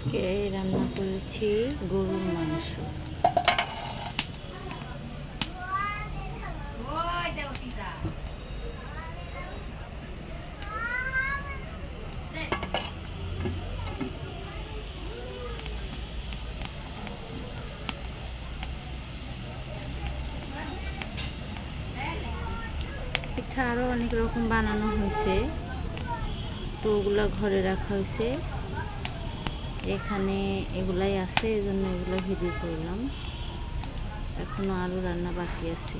আজকে রান্না করেছি গরুর মাংস। পিঠা আরও অনেক রকম বানানো হয়েছে, তো ওগুলা ঘরে রাখা হয়েছে। এখানে এগুলাই আছে, এই জন্য এগুলো ভিডিও করলাম। এখনো আরও রান্না বাকি আছে।